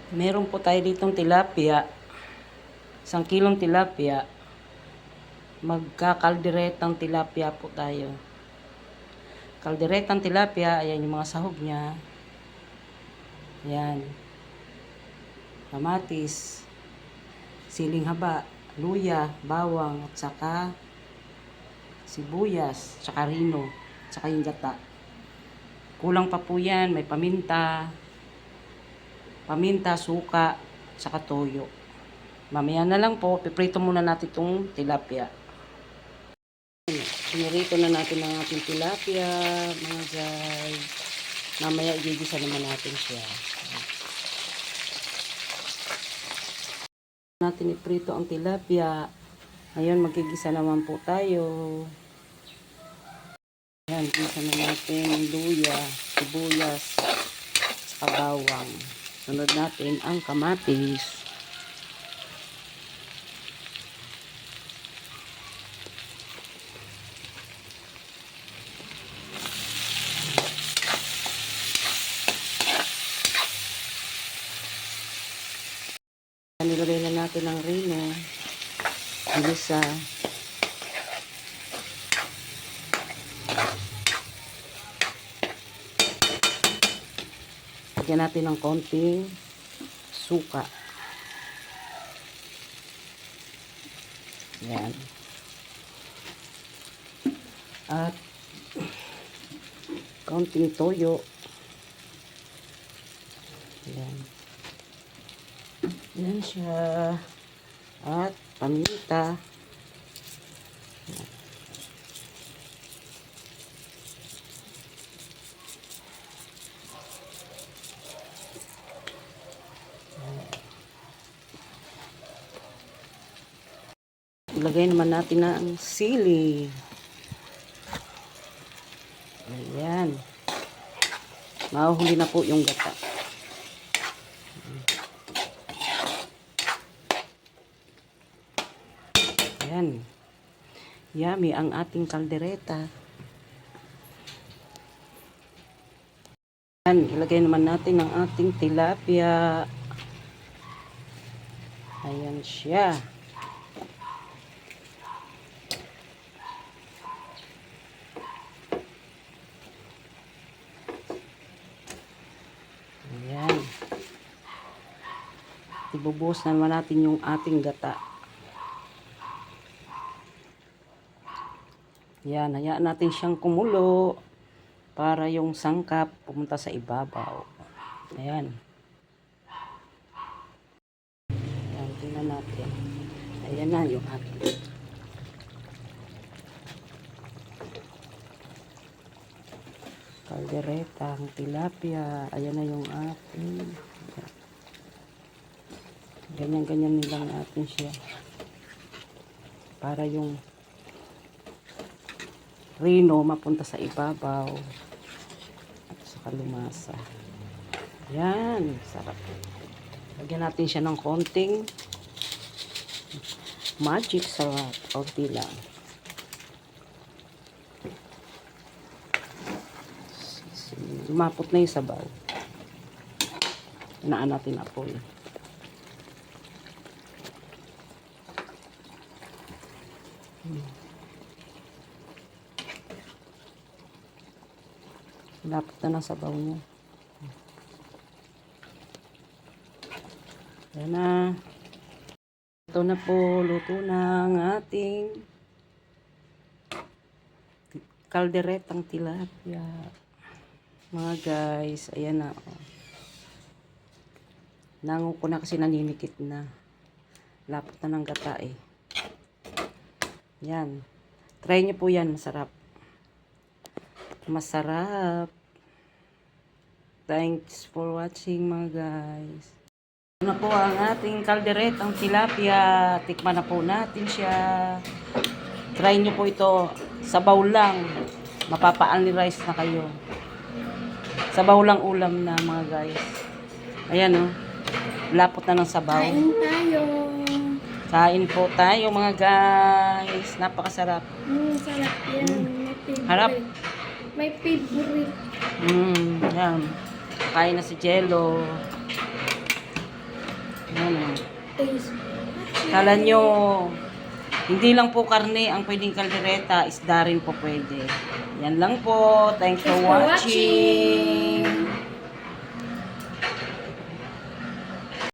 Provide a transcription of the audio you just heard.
Meron po tayo ditong tilapia. 1 kilong tilapia. Magkakalderetang tilapia po tayo. Kalderetang tilapia, ayan yung mga sahog niya. Ayan. Kamatis, siling haba, luya, bawang, at saka sibuyas, saka rino, at saka yung gata. Kulang pa po yan, may paminta, suka, saka toyo. Mamaya na lang po, piprito muna natin itong tilapia. Pinirito na natin ang ating tilapia, mga guys. Mamaya igigisa naman natin siya. Natin iprito ang tilapia. Ngayon magigisa naman po tayo. Ayan, gisa na natin luya, sibuyas, saka bawang. Sunod natin ang kamatis. Nilagay na natin ang rino, gisa. Lagyan natin ng konting suka. Yan. At konting toyo. Yan. Yan siya. At paminta. Yan. Ilagay naman natin ang sili. Ayan. Mahuhuli na po yung gata. Ayan. Yummy ang ating kaldereta. Ayan. Ilagay naman natin ang ating tilapia. Ayan siya. Ayan. Ibubuhos naman natin yung ating gata. Ayan. Hayaan natin siyang kumulo para yung sangkap pumunta sa ibabaw. Ayan. Ayan. Tingnan natin. Ayan na yung ating kaldereta, ang tilapia. Ayan na yung ating. Ganyan-ganyan nilang natin siya. Para yung rino mapunta sa ibabaw. At saka lumasa. Yan. Sarap. Lagyan natin siya ng konting magic sarap. Kaunti lang. Lumapot na yung sabaw. Inaan natin apoy. Lapot na ng sabaw niya. Ayan na. Ito na po. Luto na ang ating kalderetang tilapia. Mga guys. Ayan na. Nango ko na kasi naninikit na. Lapot na ng gata eh. Yan. Try nyo po yan. Masarap. Masarap. Thanks for watching mga guys. Ito na po ang ating kalderetang tilapia. Tikman na po natin siya. Try nyo po ito. Sabaw lang. Mapapa-only-rice na kayo. Sabaw lang ulam na mga guys. Ayan o. Lapot na ng sabaw. Kain tayo. Kain po tayo mga guys. Napakasarap. Sarap yan. Harap. My favorite. Yan. Kain na si Jello. Ano. Taste. Kala nyo, hindi lang po karne ang pwedeng kaldereta, isda rin po pwede. Yan lang po. Thanks for Thanks for watching.